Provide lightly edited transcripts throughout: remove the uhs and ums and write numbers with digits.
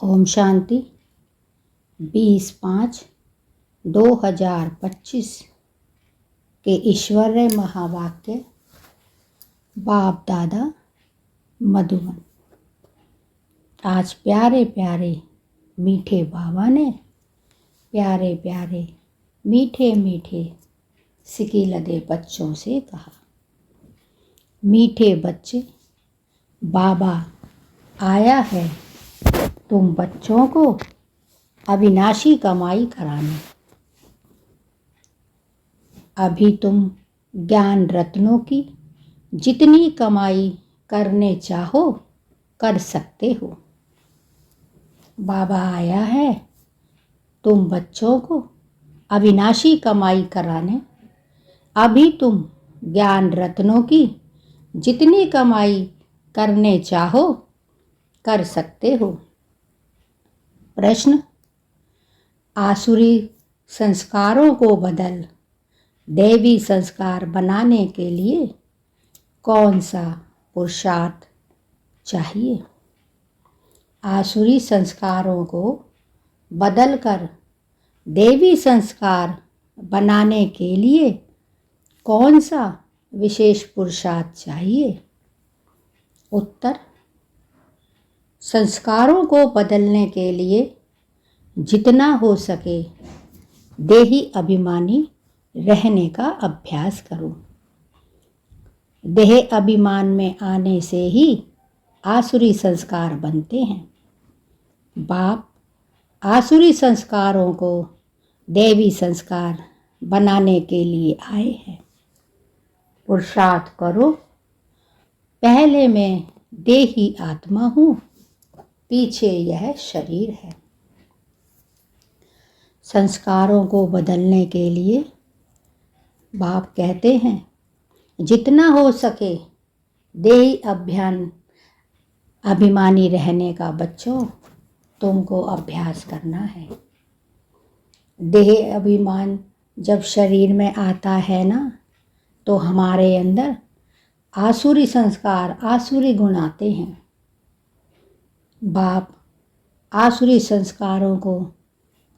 ओम शांति 20/5/2025 के ईश्वरीय महावाक्य बाप दादा मधुबन। आज प्यारे प्यारे मीठे बाबा ने प्यारे प्यारे मीठे मीठे सिकी लदे बच्चों से कहा, मीठे बच्चे, बाबा आया है तुम बच्चों को अविनाशी कमाई कराने। अभी तुम ज्ञान रत्नों की जितनी कमाई करने चाहो कर सकते हो। बाबा आया है तुम बच्चों को अविनाशी कमाई कराने। अभी तुम ज्ञान रत्नों की जितनी कमाई करने चाहो कर सकते हो। प्रश्न, आसुरी संस्कारों को बदल दैवी संस्कार बनाने के लिए कौन सा पुरुषार्थ चाहिए? आसुरी संस्कारों को बदलकर देवी संस्कार बनाने के लिए कौन सा विशेष पुरुषार्थ चाहिए? उत्तर, संस्कारों को बदलने के लिए जितना हो सके देही अभिमानी रहने का अभ्यास करो। देह अभिमान में आने से ही आसुरी संस्कार बनते हैं। बाप आसुरी संस्कारों को देवी संस्कार बनाने के लिए आए हैं। पुरुषार्थ करो, पहले मैं देही आत्मा हूँ, पीछे यह शरीर है। संस्कारों को बदलने के लिए बाप कहते हैं, जितना हो सके देही अभिमानी रहने का बच्चों तुमको अभ्यास करना है। देह अभिमान जब शरीर में आता है ना, तो हमारे अंदर आसुरी संस्कार आसुरी गुण आते हैं। बाप आसुरी संस्कारों को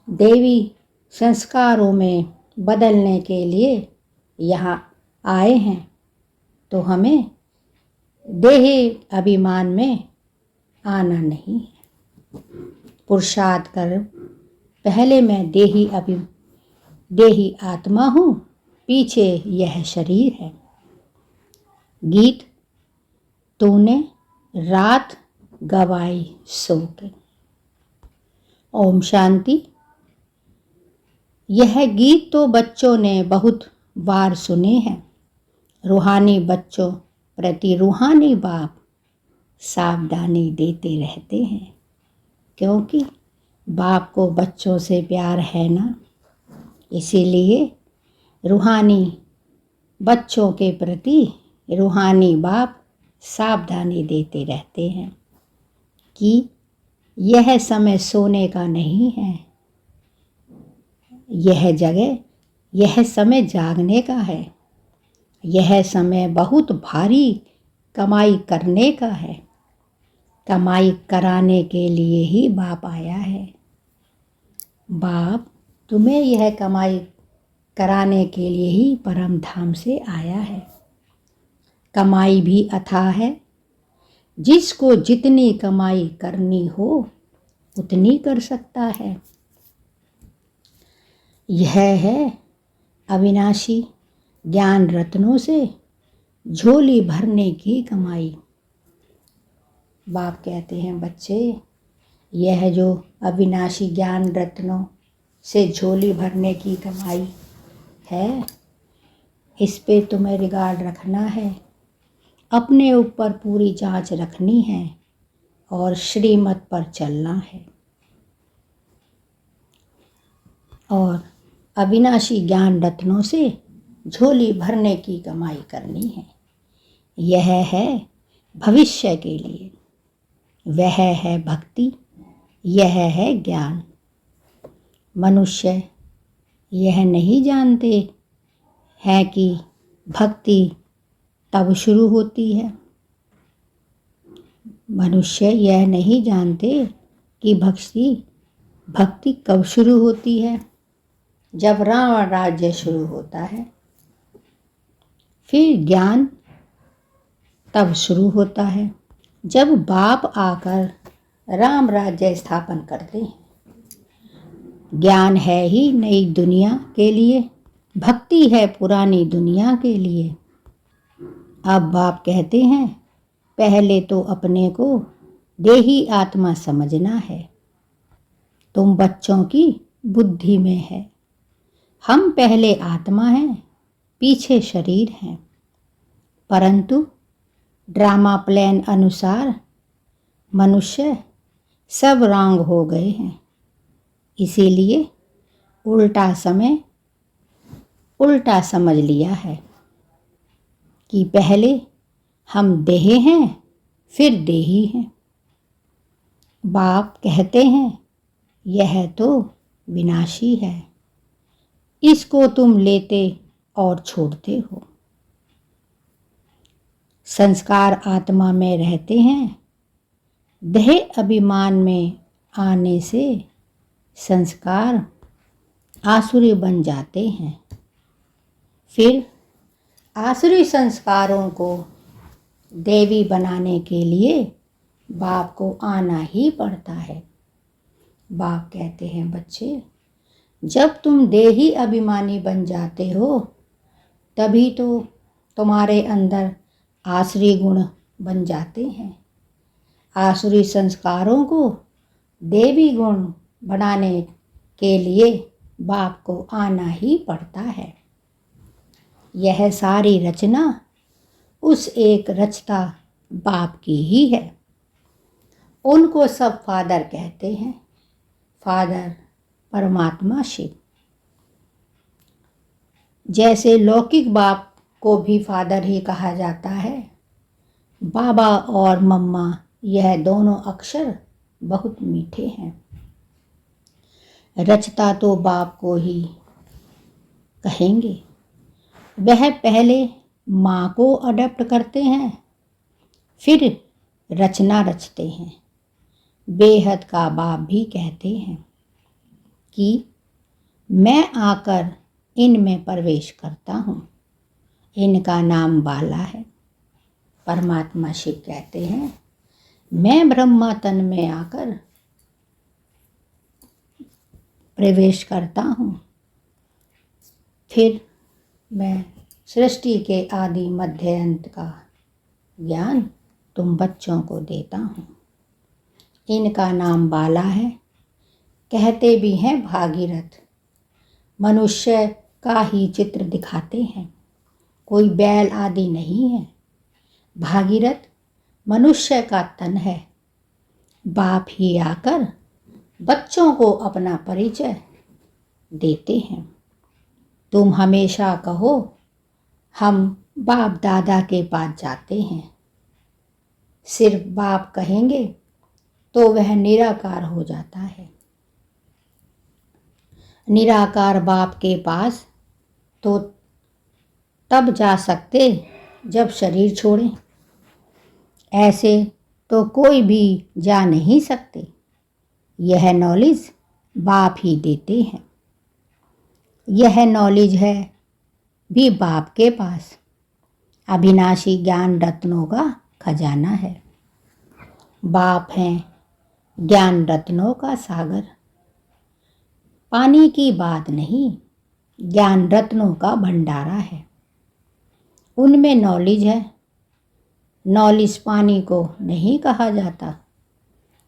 देवी संस्कारों में बदलने के लिए यहाँ आए हैं, तो हमें देह अभिमान में आना नहीं है। पुरुषार्थ कर, पहले मैं देही आत्मा हूँ, पीछे यह शरीर है। गीत तूने रात गवाई सो के। ओम शांति। यह गीत तो बच्चों ने बहुत बार सुने हैं। रूहानी बच्चों प्रति रूहानी बाप सावधानी देते रहते हैं, क्योंकि बाप को बच्चों से प्यार है ना, इसीलिए रूहानी बच्चों के प्रति रूहानी बाप सावधानी देते रहते हैं कि यह समय सोने का नहीं है, यह समय जागने का है। यह समय बहुत भारी कमाई करने का है। कमाई कराने के लिए ही बाप आया है। बाप तुम्हें यह कमाई कराने के लिए ही परम धाम से आया है। कमाई भी अथाह है। जिसको जितनी कमाई करनी हो उतनी कर सकता है। यह है अविनाशी ज्ञान रत्नों से झोली भरने की कमाई। बाप कहते हैं, बच्चे, यह जो अविनाशी ज्ञान रत्नों से झोली भरने की कमाई है, इस पे तुम्हें रिगार्ड रखना है, अपने ऊपर पूरी जांच रखनी है और श्रीमत पर चलना है और अविनाशी ज्ञान रत्नों से झोली भरने की कमाई करनी है। यह है भविष्य के लिए, वह है भक्ति, यह है ज्ञान। मनुष्य यह नहीं जानते हैं कि भक्ति तब शुरू होती है। मनुष्य यह नहीं जानते कि भक्ति कब शुरू होती है? जब रावण राज्य शुरू होता है। फिर ज्ञान तब शुरू होता है जब बाप आकर राम राज्य स्थापन करते हैं। ज्ञान है ही नई दुनिया के लिए, भक्ति है पुरानी दुनिया के लिए। अब बाप कहते हैं पहले तो अपने को देही आत्मा समझना है। तुम बच्चों की बुद्धि में है। हम पहले आत्मा हैं, पीछे शरीर हैं। परंतु ड्रामा प्लान अनुसार मनुष्य सब रंग हो गए हैं। इसीलिए उल्टा समझ लिया है कि पहले हम देह हैं, फिर देही हैं। बाप कहते हैं यह तो विनाशी है, इसको तुम लेते और छोड़ते हो। संस्कार आत्मा में रहते हैं, देह अभिमान में आने से संस्कार आसुरी बन जाते हैं। फिर आसुरी संस्कारों को देवी बनाने के लिए बाप को आना ही पड़ता है। बाप कहते हैं बच्चे, जब तुम देही अभिमानी बन जाते हो तभी तो तुम्हारे अंदर आसुरी गुण बन जाते हैं। आसुरी संस्कारों को देवी गुण बनाने के लिए बाप को आना ही पड़ता है। यह सारी रचना उस एक रचता बाप की ही है। उनको सब फादर कहते हैं, फादर परमात्मा शिव। जैसे लौकिक बाप को भी फादर ही कहा जाता है, बाबा और मम्मा यह दोनों अक्षर बहुत मीठे हैं। रचता तो बाप को ही कहेंगे। वह पहले माँ को अडॉप्ट करते हैं, फिर रचना रचते हैं। बेहद का बाप भी कहते हैं कि मैं आकर इनमें प्रवेश करता हूँ। इनका नाम बाला है। परमात्मा शिव कहते हैं मैं ब्रह्मा तन में आकर प्रवेश करता हूँ, फिर मैं सृष्टि के आदि मध्य अंत का ज्ञान तुम बच्चों को देता हूँ। इनका नाम बाला है। कहते भी हैं भागीरथ। मनुष्य का ही चित्र दिखाते हैं, कोई बैल आदि नहीं है। भागीरथ मनुष्य का तन है। बाप ही आकर बच्चों को अपना परिचय देते हैं। तुम हमेशा कहो हम बाप दादा के पास जाते हैं। सिर्फ बाप कहेंगे तो वह निराकार हो जाता है। निराकार बाप के पास तो तब जा सकते जब शरीर छोड़ें। ऐसे तो कोई भी जा नहीं सकते। यह नॉलेज बाप ही देते हैं। यह नॉलेज है भी बाप के पास। अविनाशी ज्ञान रत्नों का खजाना है। बाप हैं ज्ञान रत्नों का सागर। पानी की बात नहीं, ज्ञान रत्नों का भंडारा है। उनमें नॉलेज है। नॉलेज पानी को नहीं कहा जाता।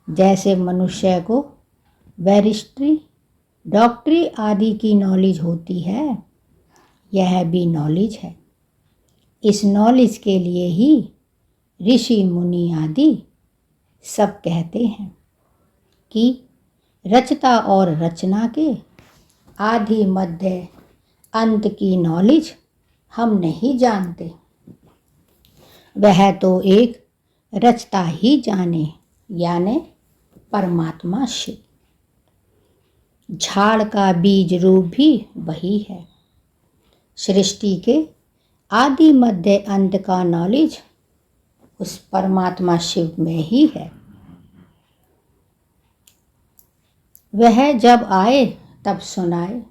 जैसे मनुष्य को बैरिस्ट्री, डॉक्टरी आदि की नॉलेज होती है, यह भी नॉलेज है। इस नॉलेज के लिए ही ऋषि मुनि आदि सब कहते हैं कि रचता और रचना के आदि मध्य अंत की नॉलेज हम नहीं जानते। वह तो एक रचता ही जाने, यानी परमात्मा शिव। झाड़ का बीज रूप भी वही है। सृष्टि के आदि मध्य अंत का नॉलेज उस परमात्मा शिव में ही है। वह जब आए तब सुनाए।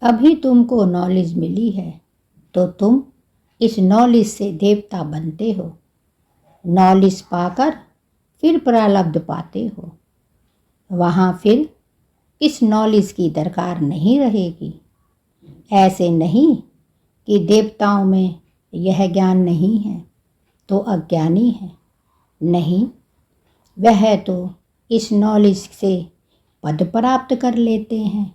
अभी तुमको नॉलेज मिली है तो तुम इस नॉलेज से देवता बनते हो। नॉलेज पाकर फिर प्रारब्ध पाते हो। वहाँ फिर इस नॉलेज की दरकार नहीं रहेगी। ऐसे नहीं कि देवताओं में यह ज्ञान नहीं है तो अज्ञानी है। नहीं, वह तो इस नॉलेज से पद प्राप्त कर लेते हैं।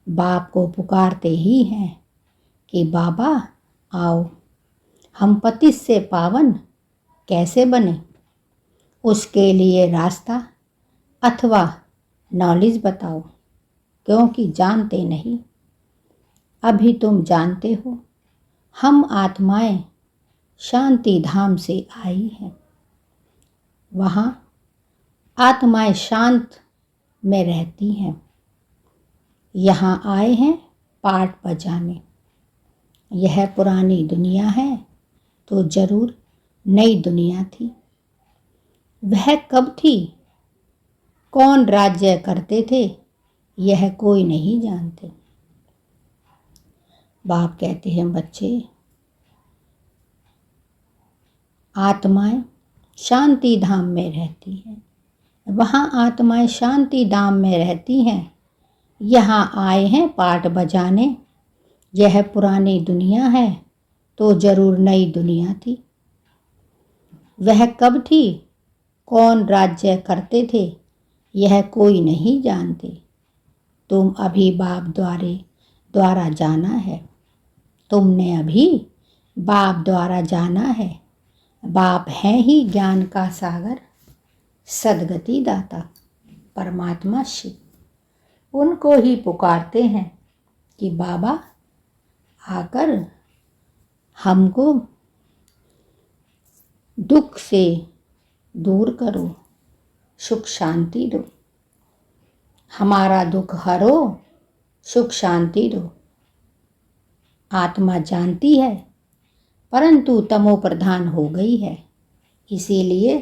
बाप को पुकारते ही हैं कि बाबा आओ, हम पतित से पावन कैसे बने, उसके लिए रास्ता अथवा नॉलेज बताओ, क्योंकि जानते नहीं। अभी तुम जानते हो, हम आत्माएं शांति धाम से आई हैं। वहाँ आत्माएं शांत में रहती हैं। यहाँ आए हैं पाठ बजाने। यह पुरानी दुनिया है तो जरूर नई दुनिया थी। वह कब थी, कौन राज्य करते थे, यह कोई नहीं जानते। बाप कहते हैं बच्चे, आत्माएं शांति धाम में रहती हैं। वहाँ आत्माएं शांति धाम में रहती हैं। यहाँ आए हैं पाठ बजाने। यह पुरानी दुनिया है तो जरूर नई दुनिया थी। वह कब थी, कौन राज्य करते थे, यह कोई नहीं जानते। तुम अभी बाप द्वारा जाना है। तुमने अभी बाप द्वारा जाना है। बाप हैं ही ज्ञान का सागर, सद्गति दाता, परमात्मा शिव। उनको ही पुकारते हैं कि बाबा आकर हमको दुख से दूर करो, सुख शांति दो। हमारा दुख हरो, सुख शांति दो। आत्मा जानती है परंतु तमो प्रधान हो गई है। इसीलिए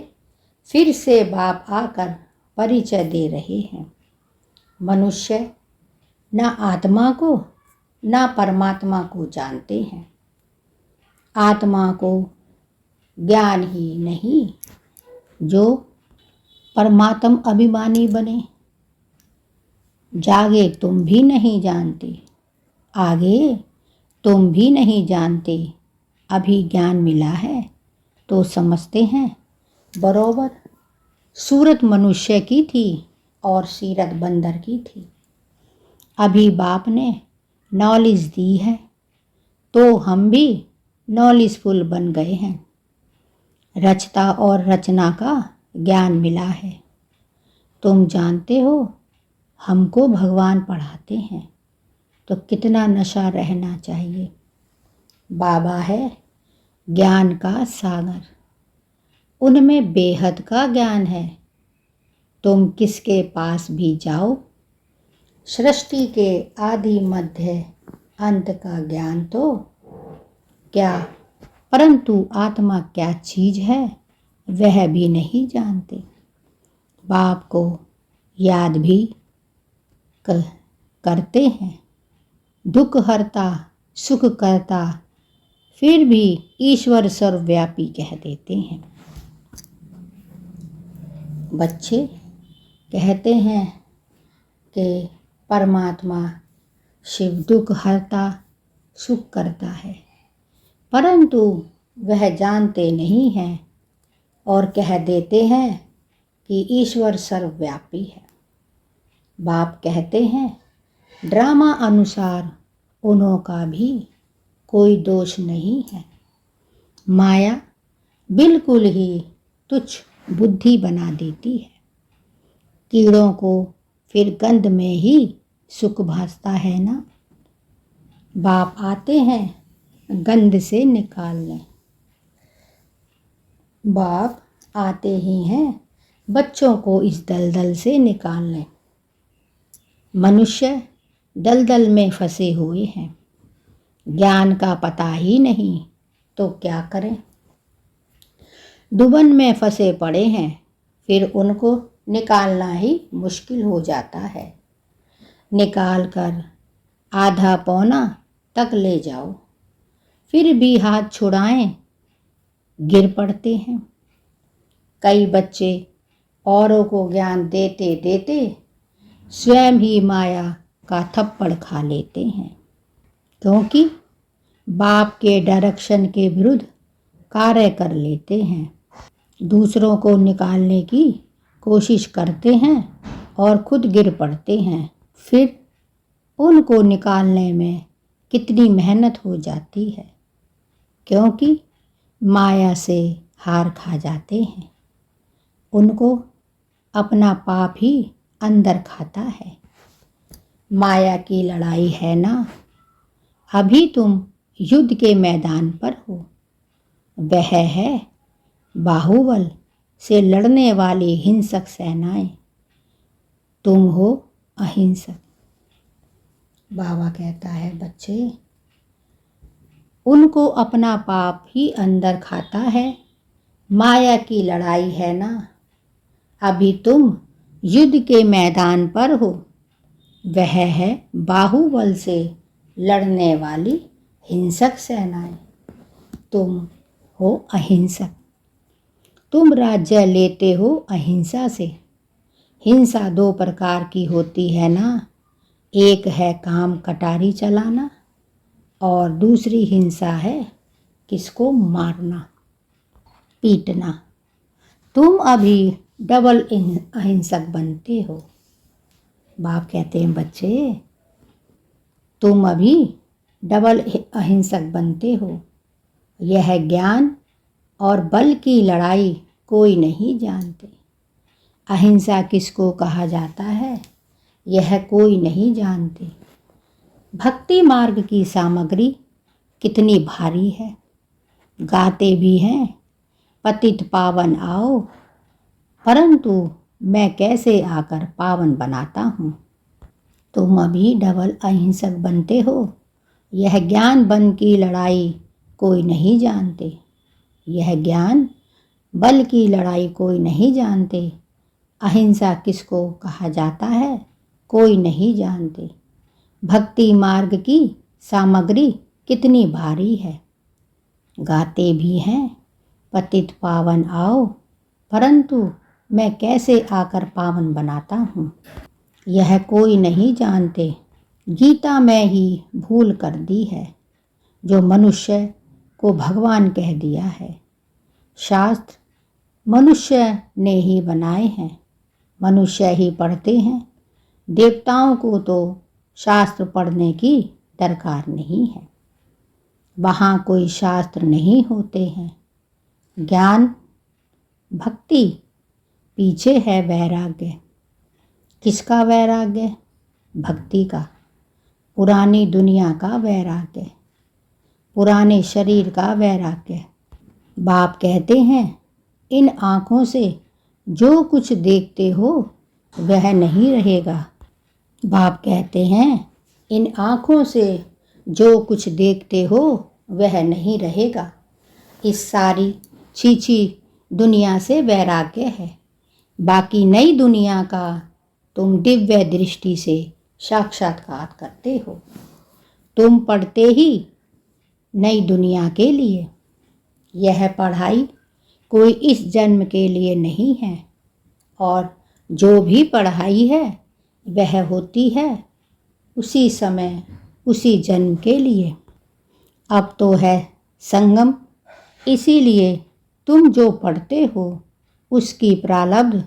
फिर से बाप आकर परिचय दे रहे हैं। मनुष्य न आत्मा को न परमात्मा को जानते हैं। आत्मा को ज्ञान ही नहीं, जो परमात्म अभिमानी बने। जागे तुम भी नहीं जानते, आगे तुम भी नहीं जानते। अभी ज्ञान मिला है तो समझते हैं बरोबर। सूरत मनुष्य की थी और सीरत बंदर की थी। अभी बाप ने नॉलेज दी है तो हम भी नॉलेजफुल बन गए हैं। रचता और रचना का ज्ञान मिला है। तुम जानते हो हमको भगवान पढ़ाते हैं तो कितना नशा रहना चाहिए। बाबा है ज्ञान का सागर, उनमें बेहद का ज्ञान है। तुम किसके पास भी जाओ, सृष्टि के आदि मध्य अंत का ज्ञान तो क्या, परंतु आत्मा क्या चीज है वह भी नहीं जानते। बाप को याद भी करते हैं, दुख हरता सुख करता, फिर भी ईश्वर सर्वव्यापी कह देते हैं। बच्चे कहते हैं कि परमात्मा शिव दुख हरता सुख करता है, परंतु वह जानते नहीं हैं और कह देते हैं कि ईश्वर सर्वव्यापी है। बाप कहते हैं ड्रामा अनुसार उन्हों का भी कोई दोष नहीं है। माया बिल्कुल ही तुच्छ बुद्धि बना देती है। कीड़ों को फिर गंध में ही सुख भासता है ना। बाप आते हैं गंध से निकालने। बाप आते ही हैं बच्चों को इस दलदल से निकालने। मनुष्य दलदल में फंसे हुए हैं, ज्ञान का पता ही नहीं तो क्या करें। डुबन में फंसे पड़े हैं, फिर उनको निकालना ही मुश्किल हो जाता है। निकाल कर आधा पौना तक ले जाओ, फिर भी हाथ छुड़ाएं गिर पड़ते हैं। कई बच्चे औरों को ज्ञान देते देते स्वयं ही माया का थप्पड़ खा लेते हैं, क्योंकि बाप के डायरेक्शन के विरुद्ध कार्य कर लेते हैं। दूसरों को निकालने की कोशिश करते हैं और खुद गिर पड़ते हैं। फिर उनको निकालने में कितनी मेहनत हो जाती है, क्योंकि माया से हार खा जाते हैं। उनको अपना पाप ही अंदर खाता है। माया की लड़ाई है ना, अभी तुम युद्ध के मैदान पर हो। वह है बाहुबल से लड़ने वाली हिंसक सेनाएं, तुम हो अहिंसक। बाबा कहता है, बच्चे, उनको अपना पाप ही अंदर खाता है। माया की लड़ाई है ना, अभी तुम युद्ध के मैदान पर हो। वह है बाहुबल से लड़ने वाली हिंसक सेनाएं, तुम हो अहिंसक। तुम राज्य लेते हो अहिंसा से। हिंसा दो प्रकार की होती है ना, एक है काम कटारी चलाना और दूसरी हिंसा है किसको मारना, पीटना। तुम अभी डबल अहिंसक बनते हो। बाप कहते हैं, बच्चे, तुम अभी डबल अहिंसक बनते हो। यह ज्ञान और बल की लड़ाई कोई नहीं जानते। अहिंसा किसको कहा जाता है, यह कोई नहीं जानते। भक्ति मार्ग की सामग्री कितनी भारी है। गाते भी हैं, पतित पावन आओ, परंतु मैं कैसे आकर पावन बनाता हूँ। तुम अभी डबल अहिंसक बनते हो। यह ज्ञान बल की लड़ाई कोई नहीं जानते। यह ज्ञान बल की लड़ाई कोई नहीं जानते। अहिंसा किसको कहा जाता है, कोई नहीं जानते। भक्ति मार्ग की सामग्री कितनी भारी है। गाते भी हैं, पतित पावन आओ, परंतु मैं कैसे आकर पावन बनाता हूँ। यह कोई नहीं जानते। गीता में ही भूल कर दी है, जो मनुष्य को भगवान कह दिया है। शास्त्र मनुष्य ने ही बनाए हैं, मनुष्य ही पढ़ते हैं। देवताओं को तो शास्त्र पढ़ने की दरकार नहीं है, वहाँ कोई शास्त्र नहीं होते हैं। ज्ञान भक्ति पीछे है वैराग्य। किसका वैराग्य, भक्ति का। पुरानी दुनिया का वैराग्य, पुराने शरीर का वैराग्य। बाप कहते हैं, इन आँखों से जो कुछ देखते हो वह नहीं रहेगा। बाप कहते हैं, इन आँखों से जो कुछ देखते हो वह नहीं रहेगा। इस सारी छीछी दुनिया से वैराग्य है। बाकी नई दुनिया का तुम दिव्य दृष्टि से साक्षात्कार करते हो। तुम पढ़ते ही नई दुनिया के लिए। यह पढ़ाई कोई इस जन्म के लिए नहीं है, और जो भी पढ़ाई है वह होती है उसी समय उसी जन्म के लिए। अब तो है संगम, इसीलिए तुम जो पढ़ते हो उसकी प्रारब्ध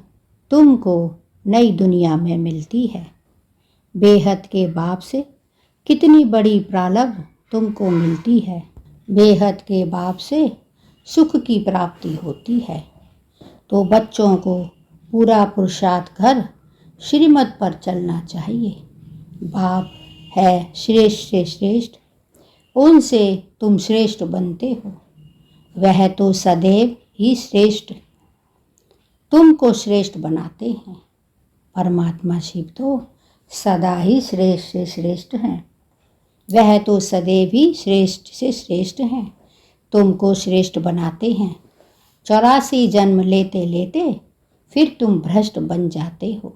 तुमको नई दुनिया में मिलती है। बेहद के बाप से कितनी बड़ी प्रारब्ध तुमको मिलती है। बेहद के बाप से सुख की प्राप्ति होती है। तो बच्चों को पूरा पुरुषार्थ कर श्रीमत पर चलना चाहिए। बाप है श्रेष्ठ से श्रेष्ठ, उनसे तुम श्रेष्ठ बनते हो। वह तो सदैव ही श्रेष्ठ तुमको श्रेष्ठ बनाते हैं। परमात्मा शिव तो सदा ही श्रेष्ठ से श्रेष्ठ हैं। वह तो सदैव ही श्रेष्ठ से श्रेष्ठ हैं, तुमको श्रेष्ठ बनाते हैं। 84 जन्म लेते लेते फिर तुम भ्रष्ट बन जाते हो।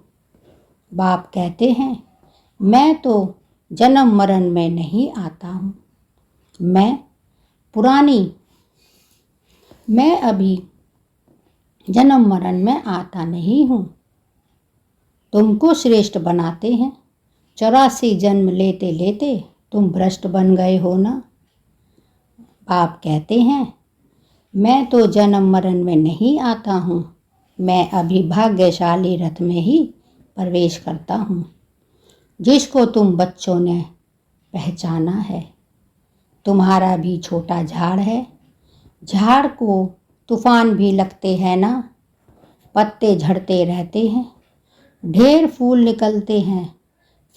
बाप कहते हैं, मैं तो जन्म मरण में नहीं आता हूँ। मैं अभी जन्म मरण में आता नहीं हूँ। तुमको श्रेष्ठ बनाते हैं। 84 जन्म लेते लेते तुम भ्रष्ट बन गए हो ना। बाप कहते हैं, मैं तो जन्म मरण में नहीं आता हूँ। मैं अभी भाग्यशाली रथ में ही प्रवेश करता हूँ, जिसको तुम बच्चों ने पहचाना है। तुम्हारा भी छोटा झाड़ है। झाड़ को तूफान भी लगते हैं ना। पत्ते झड़ते रहते हैं, ढेर फूल निकलते हैं,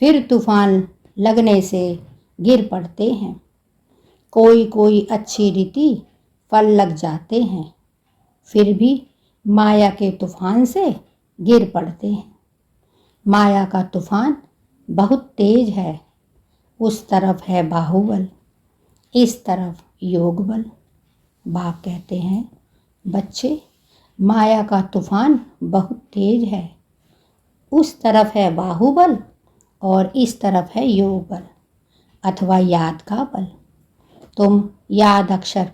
फिर तूफान लगने से गिर पड़ते हैं। कोई कोई अच्छी रीति फल लग जाते हैं, फिर भी माया के तूफान से गिर पड़ते हैं। माया का तूफान बहुत तेज है। उस तरफ है बाहुबल, इस तरफ योग बल। बाप कहते हैं, बच्चे, माया का तूफान बहुत तेज है। उस तरफ है बाहुबल और इस तरफ है योग बल अथवा याद का बल। तुम याद अक्षर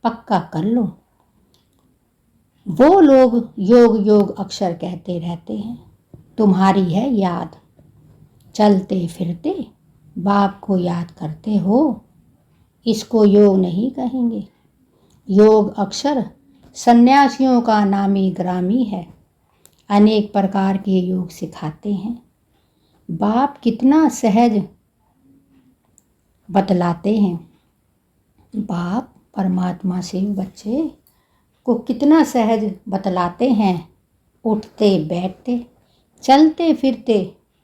पक्का कर लो। वो लोग योग योग अक्षर कहते रहते हैं, तुम्हारी है याद। चलते फिरते बाप को याद करते हो, इसको योग नहीं कहेंगे। योग अक्षर सन्यासियों का नामी ग्रामी है। अनेक प्रकार के योग सिखाते हैं। बाप कितना सहज बतलाते हैं। बाप परमात्मा से बच्चे को कितना सहज बतलाते हैं। उठते बैठते चलते फिरते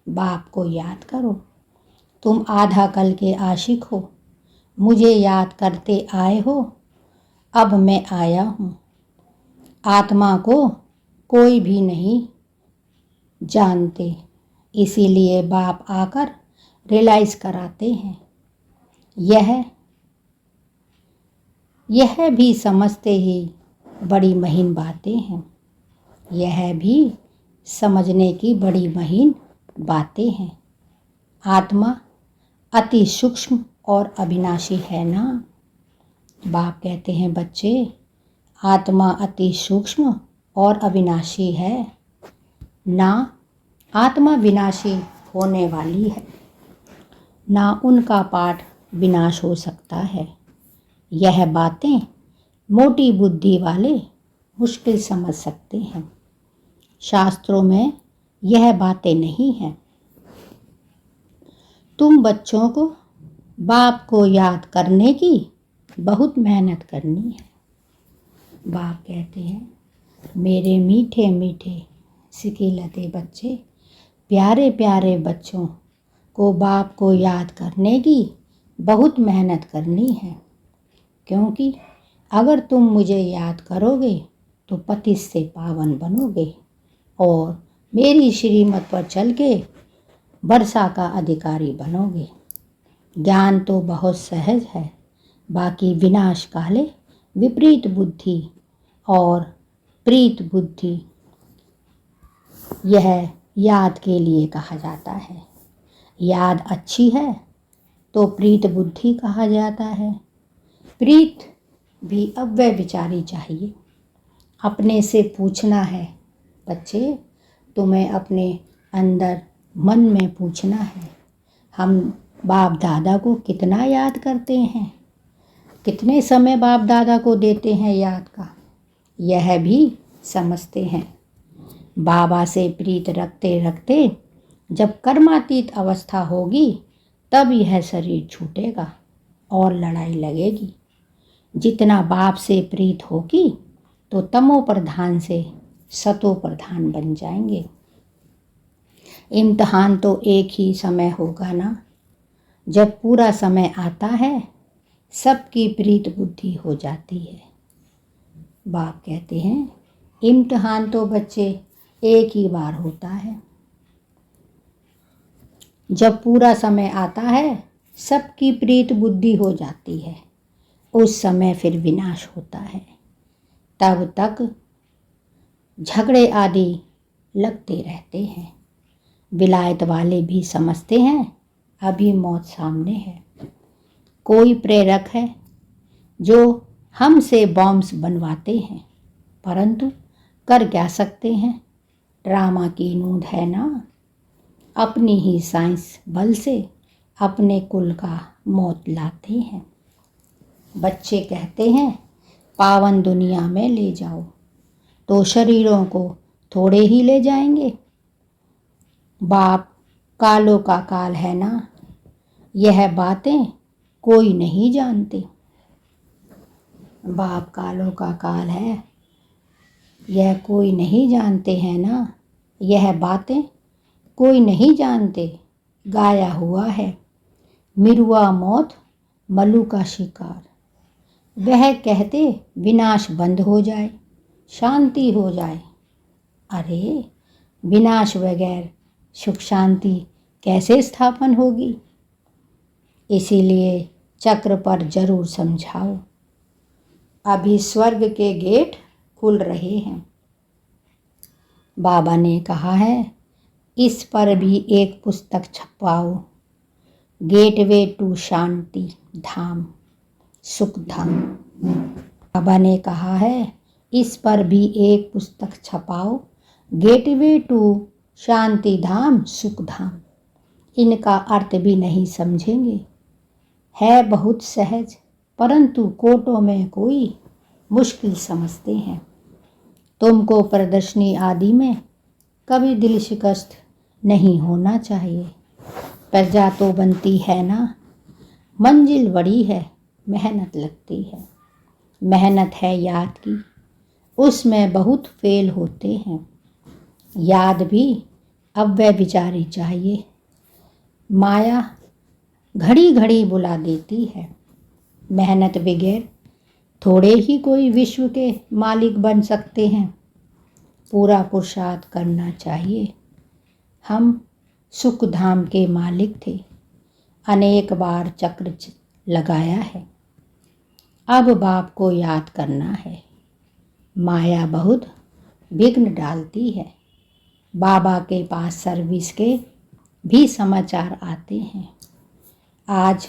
बाप को याद करो। तुम आधा कल के आशिक हो, मुझे याद करते आए हो। अब मैं आया हूँ। आत्मा को कोई भी नहीं जानते, इसीलिए बाप आकर रियलाइज कराते हैं। यह भी समझते ही बड़ी महीन बातें हैं। यह भी समझने की बड़ी महीन बातें हैं। आत्मा अति सूक्ष्म और अविनाशी है ना। बाप कहते हैं, बच्चे, आत्मा अति सूक्ष्म और अविनाशी है ना। आत्मा विनाशी होने वाली है ना। उनका पाठ विनाश हो सकता है। यह बातें मोटी बुद्धि वाले मुश्किल समझ सकते हैं। शास्त्रों में यह बातें नहीं हैं। तुम बच्चों को बाप को याद करने की बहुत मेहनत करनी है। बाप कहते हैं, मेरे मीठे मीठे सिकिलते बच्चे, प्यारे प्यारे बच्चों को बाप को याद करने की बहुत मेहनत करनी है। क्योंकि अगर तुम मुझे याद करोगे तो पतित से पावन बनोगे और मेरी श्रीमत पर चल के वर्षा का अधिकारी बनोगे। ज्ञान तो बहुत सहज है, बाकी विनाश काले विपरीत बुद्धि और प्रीत बुद्धि यह याद के लिए कहा जाता है। याद अच्छी है तो प्रीत बुद्धि कहा जाता है। प्रीत भी अव्यय विचारी चाहिए। अपने से पूछना है बच्चे, तुम्हें अपने अंदर मन में पूछना है, हम बाप दादा को कितना याद करते हैं, कितने समय बाप दादा को देते हैं याद का। यह भी समझते हैं। बाबा से प्रीत रखते रखते जब कर्मातीत अवस्था होगी तब यह शरीर छूटेगा और लड़ाई लगेगी। जितना बाप से प्रीत होगी तो तमो प्रधान से सतो प्रधान बन जाएंगे। इम्तिहान तो एक ही समय होगा ना। जब पूरा समय आता है सबकी प्रीत बुद्धि हो जाती है। बाप कहते हैं, इम्तिहान तो बच्चे एक ही बार होता है। जब पूरा समय आता है सबकी प्रीत बुद्धि हो जाती है, उस समय फिर विनाश होता है। तब तक झगड़े आदि लगते रहते हैं। विलायत वाले भी समझते हैं अभी मौत सामने है। कोई प्रेरक है जो हमसे बॉम्ब्स बनवाते हैं, परंतु कर क्या सकते हैं, ड्रामा की नूंद है ना। अपनी ही साइंस बल से अपने कुल का मौत लाते हैं। बच्चे कहते हैं पावन दुनिया में ले जाओ, तो शरीरों को थोड़े ही ले जाएंगे। बाप कालों का काल है ना, यह बातें कोई नहीं जानते। बाप कालों का काल है, यह कोई नहीं जानते हैं ना, यह बातें कोई नहीं जानते। गाया हुआ है मिरुआ मौत मल्लू का शिकार। वह कहते विनाश बंद हो जाए, शांति हो जाए। अरे विनाश बगैर सुख शांति कैसे स्थापन होगी। इसीलिए चक्र पर जरूर समझाओ। अभी स्वर्ग के गेट खुल रहे हैं। बाबा ने कहा है इस पर भी एक पुस्तक छपवाओ, गेटवे टू शांति धाम, सुख धाम। बाबा ने कहा है इस पर भी एक पुस्तक छपाओ, गेटवे टू शांति धाम, सुख धाम। इनका अर्थ भी नहीं समझेंगे, है बहुत सहज, परंतु कोटों में कोई मुश्किल समझते हैं। तुमको प्रदर्शनी आदि में कभी दिल शिकस्त नहीं होना चाहिए। प्रजा तो बनती है ना, मंजिल बड़ी है, मेहनत लगती है। मेहनत है याद की, उसमें बहुत फेल होते हैं। याद भी अब वह विचारी चाहिए। माया घड़ी घड़ी बुला देती है। मेहनत बगैर थोड़े ही कोई विश्व के मालिक बन सकते हैं। पूरा पुरुषार्थ करना चाहिए। हम सुख धाम के मालिक थे, अनेक बार चक्र लगाया है। अब बाप को याद करना है। माया बहुत विघ्न डालती है। बाबा के पास सर्विस के भी समाचार आते हैं। आज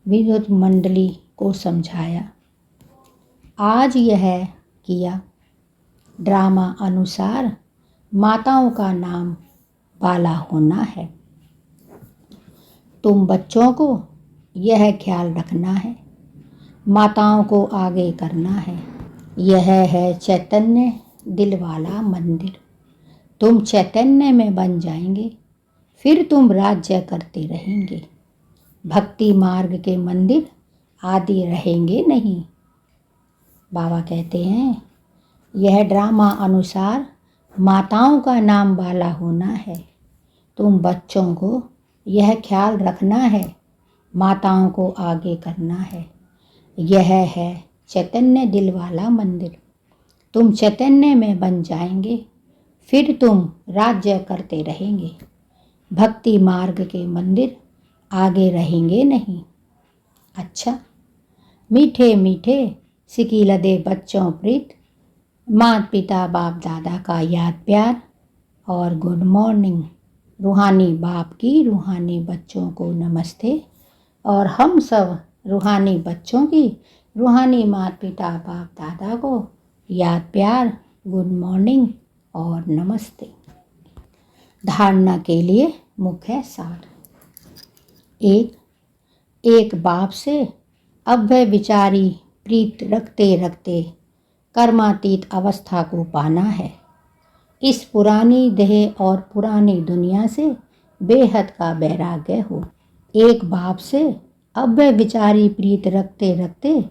विद्युत मंडली को समझाया, आज यह किया। ड्रामा अनुसार माताओं का नाम बाला होना है। तुम बच्चों को यह ख्याल रखना है, माताओं को आगे करना है। यह है चैतन्य दिल वाला मंदिर। तुम चैतन्य में बन जाएंगे, फिर तुम राज्य करते रहेंगे। भक्ति मार्ग के मंदिर आदि रहेंगे नहीं। बाबा कहते हैं यह ड्रामा अनुसार माताओं का नाम बाला होना है। तुम बच्चों को यह ख्याल रखना है, माताओं को आगे करना है। यह है चैतन्य दिल वाला मंदिर। तुम चैतन्य में बन जाएंगे, फिर तुम राज्य करते रहेंगे। भक्ति मार्ग के मंदिर आगे रहेंगे नहीं। अच्छा, मीठे मीठे सिकीलदे बच्चों प्रीत, माता पिता बाप दादा का याद प्यार और गुड मॉर्निंग। रूहानी बाप की रूहानी बच्चों को नमस्ते, और हम सब रूहानी बच्चों की रूहानी माता पिता बाप दादा को याद प्यार, गुड मॉर्निंग और नमस्ते। धारणा के लिए मुख्य सार। एक बाप से अव्यय विचारी प्रीत रखते रखते कर्मातीत अवस्था को पाना है। इस पुरानी देह और पुरानी दुनिया से बेहद का वैराग्य हो। एक बाप से अव्यय विचारी प्रीत रखते रखते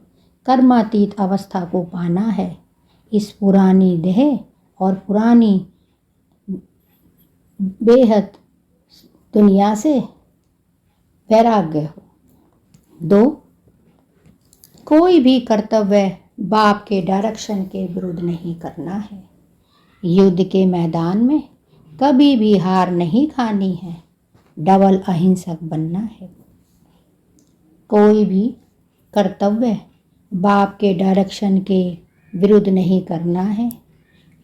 कर्मातीत अवस्था को पाना है। इस पुरानी देह और पुरानी बेहद दुनिया से वैराग्य हो। 2, कोई भी कर्तव्य बाप के डायरेक्शन के विरुद्ध नहीं करना है। युद्ध के मैदान में कभी भी हार नहीं खानी है, डबल अहिंसक बनना है। कोई भी कर्तव्य बाप के डायरेक्शन के विरुद्ध नहीं करना है।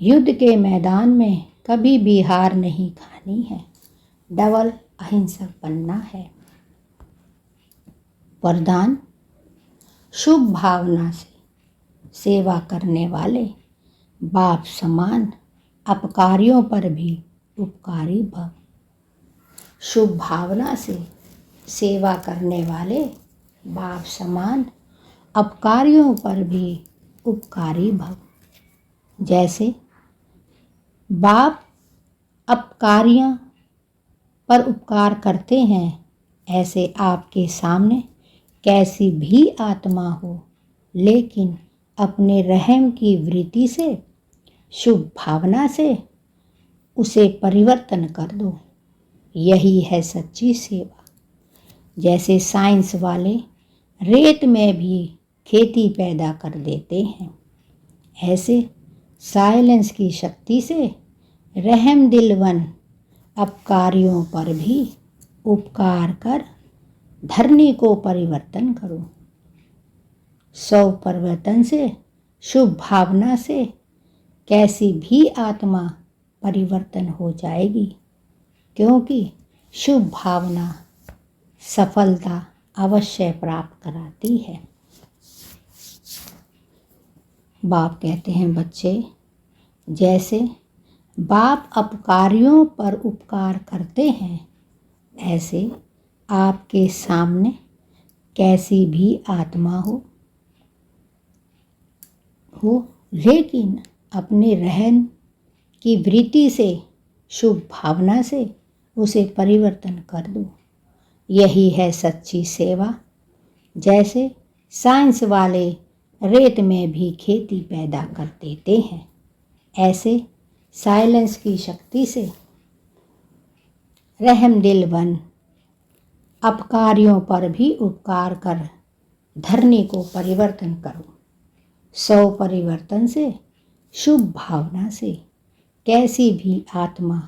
युद्ध के मैदान में कभी भी हार नहीं खानी है। डबल अहिंसक बनना है। वरदान, शुभ भावना से सेवा करने वाले बाप समान अपकारियों पर भी उपकारी भव। शुभ भावना से सेवा करने वाले बाप समान अपकारियों पर भी उपकारी भव। जैसे बाप अपकारियाँ पर उपकार करते हैं, ऐसे आपके सामने कैसी भी आत्मा हो, लेकिन अपने रहम की वृत्ति से, शुभ भावना से उसे परिवर्तन कर दो। यही है सच्ची सेवा। जैसे साइंस वाले रेत में भी खेती पैदा कर देते हैं, ऐसे साइलेंस की शक्ति से रहम दिलवन अपकारियों पर भी उपकार कर धरनी को परिवर्तन करो। 100 परिवर्तन से, शुभ भावना से कैसी भी आत्मा परिवर्तन हो जाएगी, क्योंकि शुभ भावना सफलता अवश्य प्राप्त कराती है। बाप कहते हैं, बच्चे, जैसे बाप अपकारियों पर उपकार करते हैं, ऐसे आपके सामने कैसी भी आत्मा हो, लेकिन अपने रहम की वृत्ति से, शुभ भावना से उसे परिवर्तन कर दो। यही है सच्ची सेवा। जैसे साइंस वाले रेत में भी खेती पैदा कर देते हैं, ऐसे साइलेंस की शक्ति से रहम दिल बन अपकारियों पर भी उपकार कर धरनी को परिवर्तन करो। 100 परिवर्तन से, शुभ भावना से कैसी भी आत्मा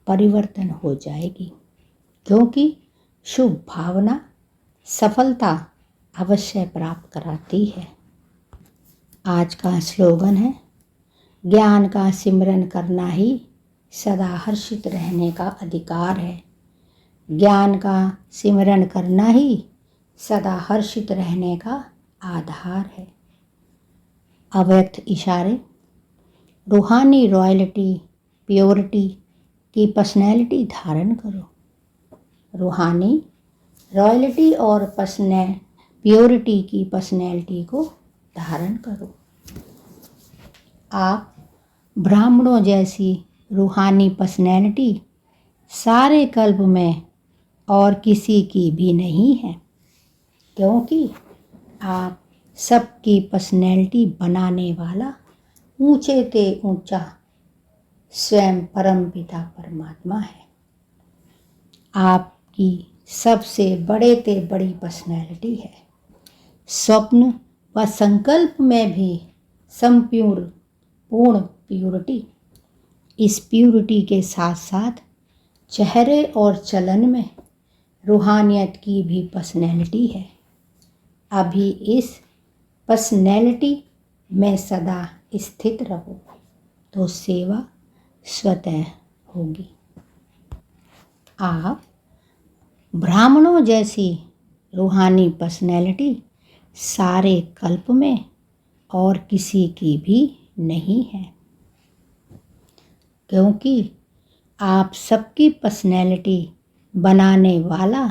परिवर्तन हो जाएगी, क्योंकि शुभ भावना सफलता अवश्य प्राप्त कराती है। आज का स्लोगन है, ज्ञान का सिमरन करना ही सदा हर्षित रहने का अधिकार है। ज्ञान का सिमरन करना ही सदा हर्षित रहने का आधार है। अव्यक्त इशारे, रूहानी रॉयल्टी प्योरिटी की पर्सनैलिटी धारण करो। रूहानी रॉयल्टी और प्योरिटी की पर्सनैलिटी को धारण करो। आप ब्राह्मणों जैसी रूहानी पर्सनैलिटी सारे कल्प में और किसी की भी नहीं है, क्योंकि आप सबकी पर्सनैलिटी बनाने वाला ऊंचे ते ऊंचा स्वयं परमपिता परमात्मा है। आपकी सबसे बड़े ते बड़ी पर्सनैलिटी है। स्वप्न व संकल्प में भी पूर्ण प्यूरिटी। इस प्यूरिटी के साथ साथ चेहरे और चलन में रूहानियत की भी पर्सनैलिटी है। अभी इस पर्सनैलिटी में सदा स्थित रहो तो सेवा स्वतः होगी। आप ब्राह्मणों जैसी रूहानी पर्सनैलिटी सारे कल्प में और किसी की भी नहीं है, क्योंकि आप सबकी पर्सनैलिटी बनाने वाला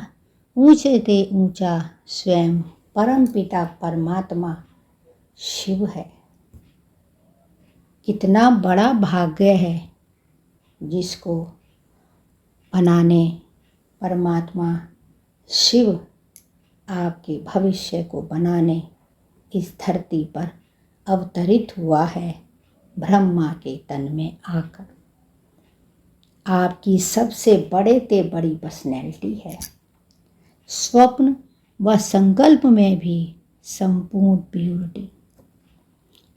ऊंचे ते ऊंचा स्वयं परमपिता परमात्मा शिव है। कितना बड़ा भाग्य है जिसको बनाने परमात्मा शिव आपके भविष्य को बनाने इस धरती पर अवतरित हुआ है, ब्रह्मा के तन में आकर। आपकी सबसे बड़े ते बड़ी पर्सनैलिटी है। स्वप्न व संकल्प में भी संपूर्ण प्यूरिटी।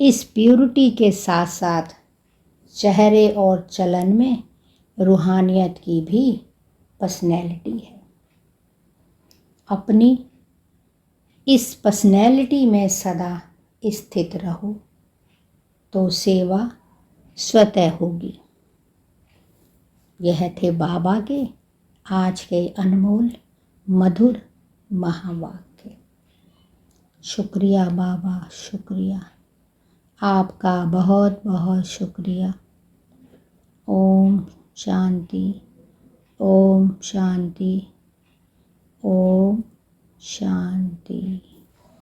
इस प्यूरिटी के साथ साथ चेहरे और चलन में रूहानियत की भी पर्सनैलिटी है। अपनी इस पर्सनैलिटी में सदा स्थित रहो तो सेवा स्वतः होगी। यह थे बाबा के आज के अनमोल मधुर महावाक्य। शुक्रिया बाबा, शुक्रिया, आपका बहुत बहुत शुक्रिया। ओम शांति, ओम शांति, ओम शांति।